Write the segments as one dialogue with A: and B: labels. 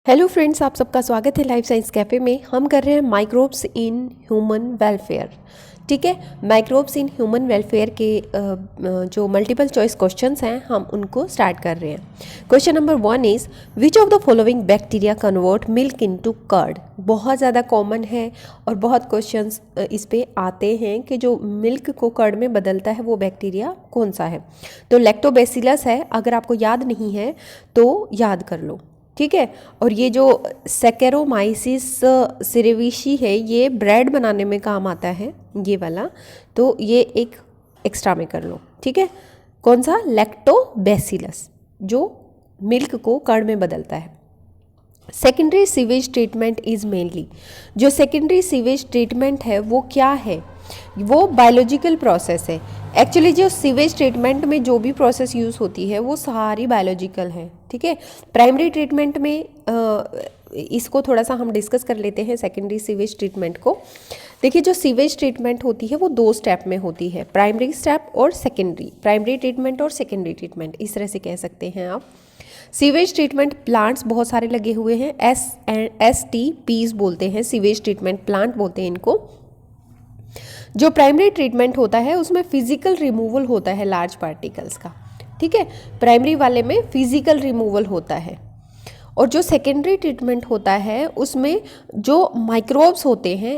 A: Hello friends, आप सबका स्वागत है लाइफ साइंस कैफ़े में। हम कर रहे हैं माइक्रोब्स इन ह्यूमन वेलफेयर। ठीक है, माइक्रोब्स इन ह्यूमन वेलफेयर के जो मल्टीपल चॉइस क्वेश्चंस हैं हम उनको स्टार्ट कर रहे हैं। Question number 1 is which of the following bacteria convert milk into curd. बहुत ज़्यादा कॉमन है और बहुत क्वेश्चंस इस पे आते हैं कि जो मिल्क को कर्ड में बदलता है वो बैक्टीरिया कौन सा है। तो लैक्टोबैसिलस है। अगर आपको याद नहीं है तो याद कर लो, ठीक है। और ये जो सैकेरोमाइसिस सिरेविशी है ये ब्रेड बनाने में काम आता है, ये वाला। तो ये एक एक्स्ट्रा में कर लो, ठीक है। कौन सा? लैक्टोबैसिलस, जो मिल्क को कर्ड में बदलता है। Secondary sewage treatment is mainly, जो सेकेंडरी सीवेज ट्रीटमेंट है वो क्या है? वो बायोलॉजिकल प्रोसेस है। एक्चुअली जो सीवेज ट्रीटमेंट में जो भी प्रोसेस यूज़ होती है वो सारी बायोलॉजिकल है, ठीक है। प्राइमरी ट्रीटमेंट में इसको थोड़ा सा हम डिस्कस कर लेते हैं, सेकेंडरी सीवेज ट्रीटमेंट को। देखिए, जो सीवेज ट्रीटमेंट होती है वो 2 स्टेप में होती है, प्राइमरी स्टेप और सेकेंडरी। प्राइमरी ट्रीटमेंट और सेकेंडरी ट्रीटमेंट इस तरह से कह सकते हैं आप। सीवेज ट्रीटमेंट प्लांट्स बहुत सारे लगे हुए हैं, STPs बोलते हैं, सीवेज ट्रीटमेंट प्लांट बोलते हैं इनको। जो प्राइमरी ट्रीटमेंट होता है उसमें फिजिकल रिमूवल होता है लार्ज पार्टिकल्स का, ठीक है। प्राइमरी वाले में फिजिकल रिमूवल होता है। और जो सेकेंडरी ट्रीटमेंट होता है उसमें जो माइक्रोब्स होते हैं,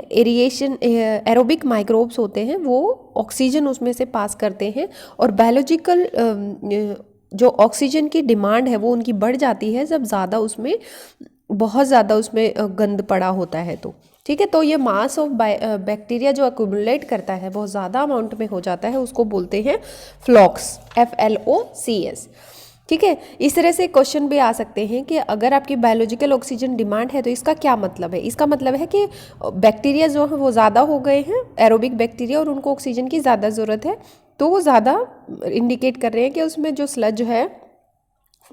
A: एरोबिक माइक्रोब्स होते हैं, वो ऑक्सीजन उसमें से पास करते हैं और बायोलॉजिकल जो ऑक्सीजन की डिमांड है वो उनकी बढ़ जाती है जब ज़्यादा उसमें, बहुत ज़्यादा उसमें गंद पड़ा होता है तो, ठीक है। तो ये मास ऑफ बैक्टीरिया जो एक्यूमुलेट करता है बहुत ज़्यादा अमाउंट में हो जाता है, उसको बोलते हैं फ्लॉक्स, FLOCS, ठीक है। इस तरह से क्वेश्चन भी आ सकते हैं कि अगर आपकी बायोलॉजिकल ऑक्सीजन डिमांड है तो इसका क्या मतलब है? इसका मतलब है कि बैक्टीरिया जो है वो ज़्यादा हो गए हैं, एरोबिक बैक्टीरिया, और उनको ऑक्सीजन की ज़्यादा ज़रूरत है, तो वो ज़्यादा इंडिकेट कर रहे हैं कि उसमें जो स्लज है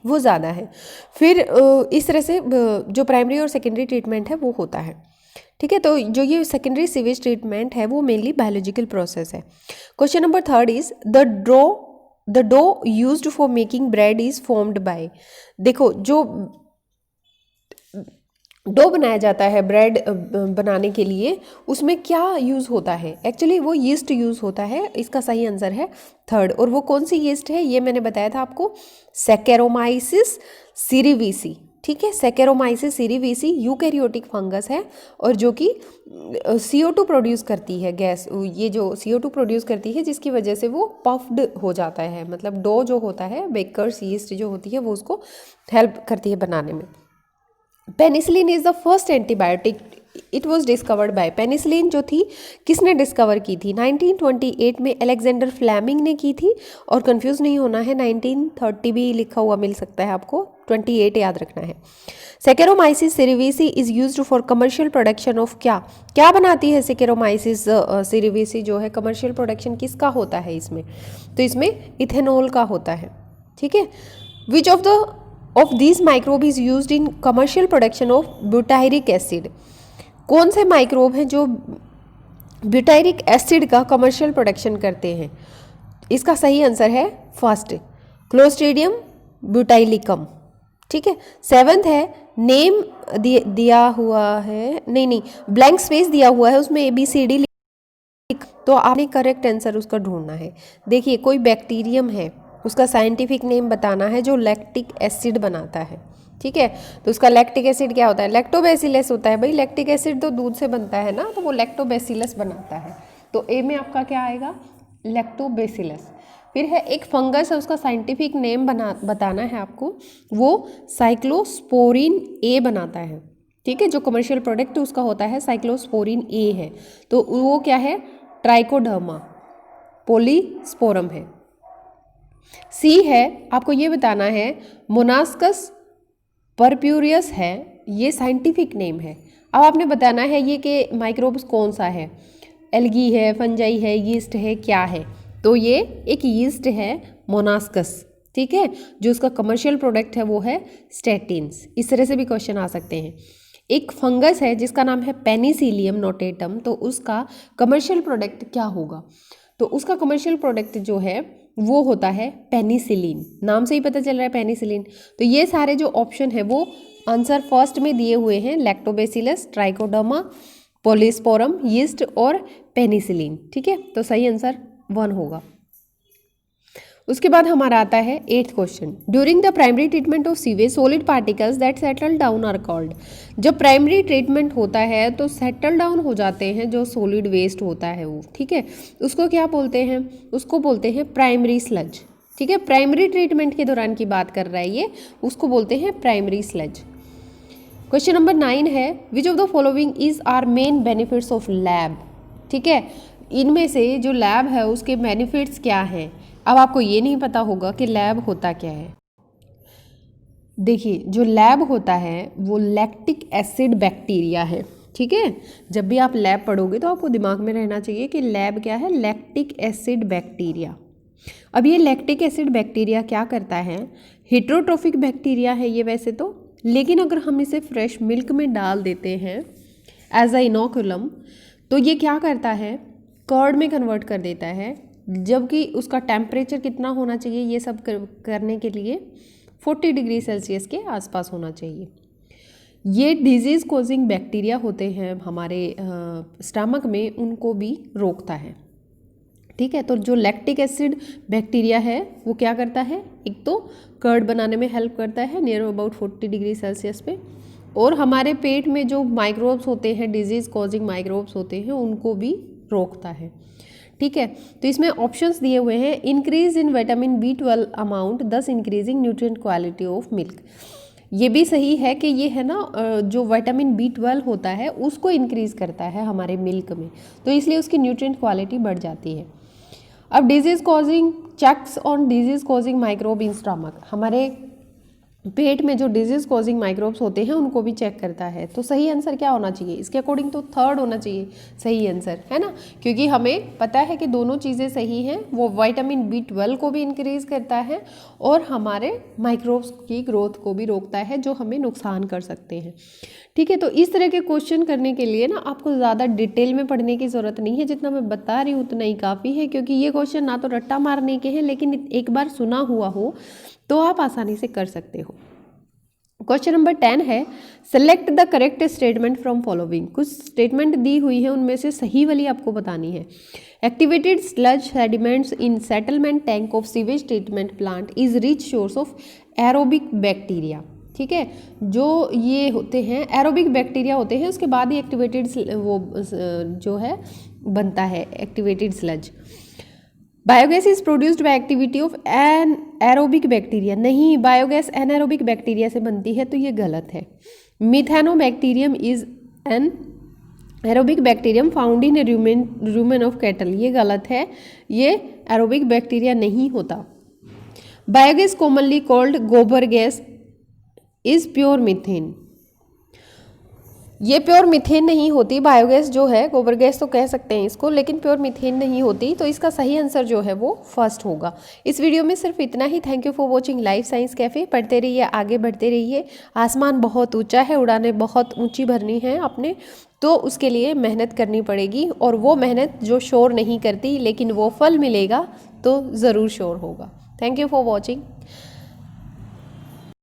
A: वो ज़्यादा है। फिर इस तरह से जो प्राइमरी और सेकेंडरी ट्रीटमेंट है वो होता है, ठीक है। तो जो ये सेकेंडरी सीवेज ट्रीटमेंट है वो मेनली बायोलॉजिकल प्रोसेस है। Question number 3 is the dough used for making bread is formed by. देखो, जो डो बनाया जाता है ब्रेड बनाने के लिए, उसमें क्या यूज़ होता है? एक्चुअली वो यीस्ट यूज़ होता है। इसका सही आंसर है 3rd। और वो कौन सी यीस्ट है ये मैंने बताया था आपको, सैकेरोमाइसिस सिरिविसी, ठीक है। सैकेरोमाइसिस सिरिविसी यूकैरियोटिक फंगस है और जो कि CO2 प्रोड्यूस करती है, गैस, ये जो CO2 प्रोड्यूस करती है जिसकी वजह से वो पफ्ड हो जाता है। मतलब डो जो होता है, बेकर्स यीस्ट जो होती है वो उसको हेल्प करती है बनाने में। Penicillin is the first antibiotic, it was discovered by. Penicillin जो थी किसने डिस्कवर की थी? 1928 में अलेक्जेंडर फ्लेमिंग ने की थी। और कंफ्यूज नहीं होना है, 1930 भी लिखा हुआ मिल सकता है आपको, 28 याद रखना है। Saccharomyces cerevisiae is used for commercial production of क्या? क्या बनाती है सैकेरोमाइसिस सिरिविसी जो है? कमर्शियल प्रोडक्शन किसका होता है इसमें? तो इसमें इथेनॉल का होता है, ठीक है। Which of this microbe is used in commercial production of butyric acid. कौन से माइक्रोब हैं जो ब्यूटायरिक एसिड का कमर्शियल प्रोडक्शन करते हैं? इसका सही आंसर है फर्स्ट, क्लोस्ट्रीडियम ब्यूटाइलिकम, ठीक है। 7th है, नेम दिया हुआ है, नहीं, ब्लैंक स्पेस दिया हुआ है, उसमें ABCD तो आपने करेक्ट आंसर उसका ढूंढना है। देखिए, कोई बैक्टीरियम है, उसका साइंटिफिक नेम बताना है जो लैक्टिक एसिड बनाता है, ठीक है। तो उसका लैक्टिक एसिड क्या होता है? लैक्टोबैसिलस होता है भाई। लैक्टिक एसिड तो दूध से बनता है ना, तो वो लैक्टोबैसिलस बनाता है। तो ए में आपका क्या आएगा? लैक्टोबैसिलस। फिर है एक फंगस है, उसका साइंटिफिक नेम बताना है आपको, वो साइक्लोस्पोरिन A बनाता है, ठीक है। जो कमर्शियल प्रोडक्ट उसका होता है साइक्लोस्पोरिन A है। तो वो क्या है? ट्राइकोडर्मा पॉलीस्पोरम है। C है, आपको ये बताना है, मोनास्कस परप्यूरियस है, ये साइंटिफिक नेम है। अब आपने बताना है ये कि माइक्रोब्स कौन सा है, एल्गी है, फंजाई है, यीस्ट है, क्या है? तो ये एक यीस्ट है, मोनास्कस, ठीक है। जो उसका कमर्शियल प्रोडक्ट है वो है स्टेटिन्स। इस तरह से भी क्वेश्चन आ सकते हैं। एक फंगस है जिसका नाम है पेनिसिलियम नोटेटम, तो उसका कमर्शियल प्रोडक्ट क्या होगा? तो उसका कमर्शियल प्रोडक्ट जो है वो होता है पेनिसिलिन। नाम से ही पता चल रहा है पेनिसिलिन। तो ये सारे जो ऑप्शन है वो आंसर फर्स्ट में दिए हुए हैं लैक्टोबैसिलस, ट्राइकोडर्मा, पोलिस्पोरम, यीस्ट और पेनिसिलिन। ठीक है, तो सही आंसर 1 होगा। उसके बाद हमारा आता है 8th question. During the primary treatment of sewage solid particles that settle down are called. जब प्राइमरी ट्रीटमेंट होता है तो सेटल डाउन हो जाते हैं जो सॉलिड वेस्ट होता है वो, ठीक है, उसको क्या बोलते हैं? उसको बोलते हैं प्राइमरी स्लज। ठीक है, प्राइमरी ट्रीटमेंट के दौरान की बात कर रहा है ये, उसको बोलते हैं प्राइमरी स्लज। क्वेश्चन नंबर 9 है, which of the following is are main benefits of lab. ठीक है, इनमें से जो लैब है उसके बेनिफिट्स क्या हैं? अब आपको ये नहीं पता होगा कि लैब होता क्या है। देखिए, जो लैब होता है वो लैक्टिक एसिड बैक्टीरिया है। ठीक है, जब भी आप लैब पढ़ोगे तो आपको दिमाग में रहना चाहिए कि लैब क्या है? Lactic acid bacteria. अब ये लैक्टिक एसिड बैक्टीरिया क्या करता है? हेट्रोट्रोफिक बैक्टीरिया है ये वैसे तो, लेकिन अगर हम इसे फ्रेश मिल्क में डाल देते हैं एज अ इनोकुलम तो ये क्या करता है? कर्ड में कन्वर्ट कर देता है, जबकि उसका टेम्परेचर कितना होना चाहिए ये सब करने के लिए? 40 डिग्री सेल्सियस के आसपास होना चाहिए। ये डिजीज़ कॉजिंग बैक्टीरिया होते हैं हमारे स्टमक में, उनको भी रोकता है। ठीक है, तो जो लैक्टिक एसिड बैक्टीरिया है वो क्या करता है? एक तो कर्ड बनाने में हेल्प करता है नियर अबाउट 40 डिग्री सेल्सियस पे, और हमारे पेट में जो माइक्रोब्स होते हैं, डिजीज़ कॉजिंग माइक्रोब्स होते हैं, उनको भी रोकता है। ठीक है, तो इसमें ऑप्शंस दिए हुए हैं, increase in vitamin B12 amount दस increasing nutrient quality of milk. ये भी सही है कि ये है ना, जो विटामिन B12 होता है उसको इंक्रीज करता है हमारे मिल्क में, तो इसलिए उसकी न्यूट्रिएंट क्वालिटी बढ़ जाती है। अब disease causing, checks on disease causing microbe in stomach, हमारे पेट में जो डिजीज़ कॉजिंग माइक्रोब्स होते हैं उनको भी चेक करता है। तो सही आंसर क्या होना चाहिए इसके अकॉर्डिंग? तो 3rd होना चाहिए सही आंसर, है ना, क्योंकि हमें पता है कि दोनों चीज़ें सही हैं। वो विटामिन B12 को भी इंक्रीज़ करता है और हमारे माइक्रोब्स की ग्रोथ को भी रोकता है जो हमें नुकसान कर सकते हैं। ठीक है, तो इस तरह के क्वेश्चन करने के लिए ना आपको ज़्यादा डिटेल में पढ़ने की ज़रूरत नहीं है, जितना मैं बता रही हूँ उतना ही काफ़ी है, क्योंकि ये क्वेश्चन ना तो रट्टा मारने के हैं, लेकिन एक बार सुना हुआ हो तो आप आसानी से कर सकते हो। क्वेश्चन नंबर 10 है, select the correct statement from following. कुछ स्टेटमेंट दी हुई है, उनमें से सही वाली आपको बतानी है। Activated sludge sediments in settlement tank of sewage treatment plant is rich source of aerobic bacteria. ठीक है, जो ये होते हैं एरोबिक बैक्टीरिया होते हैं, उसके बाद ही एक्टिवेटेड वो जो है बनता है activated sludge. Biogas is produced by activity of an aerobic bacteria. नहीं, बायोगैस एनारोबिक बैक्टीरिया से बनती है, तो ये गलत है। Methanobacterium is an aerobic bacterium found in rumen of cattle. ये गलत है, ये एरोबिक बैक्टीरिया नहीं होता। Biogas commonly called gobar gas is pure methane. ये प्योर मीथेन नहीं होती बायोगैस जो है, गोबर गैस तो कह सकते हैं इसको, लेकिन प्योर मीथेन नहीं होती। तो इसका सही आंसर जो है वो फर्स्ट होगा। इस वीडियो में सिर्फ इतना ही। Thank you for watching life science cafe. पढ़ते रहिए, आगे बढ़ते रहिए। आसमान बहुत ऊंचा है, उड़ानें बहुत ऊंची भरनी है अपने, तो उसके लिए मेहनत करनी पड़ेगी, और वो मेहनत जो शोर नहीं करती लेकिन वो फल मिलेगा तो ज़रूर शोर होगा। Thank you for watching.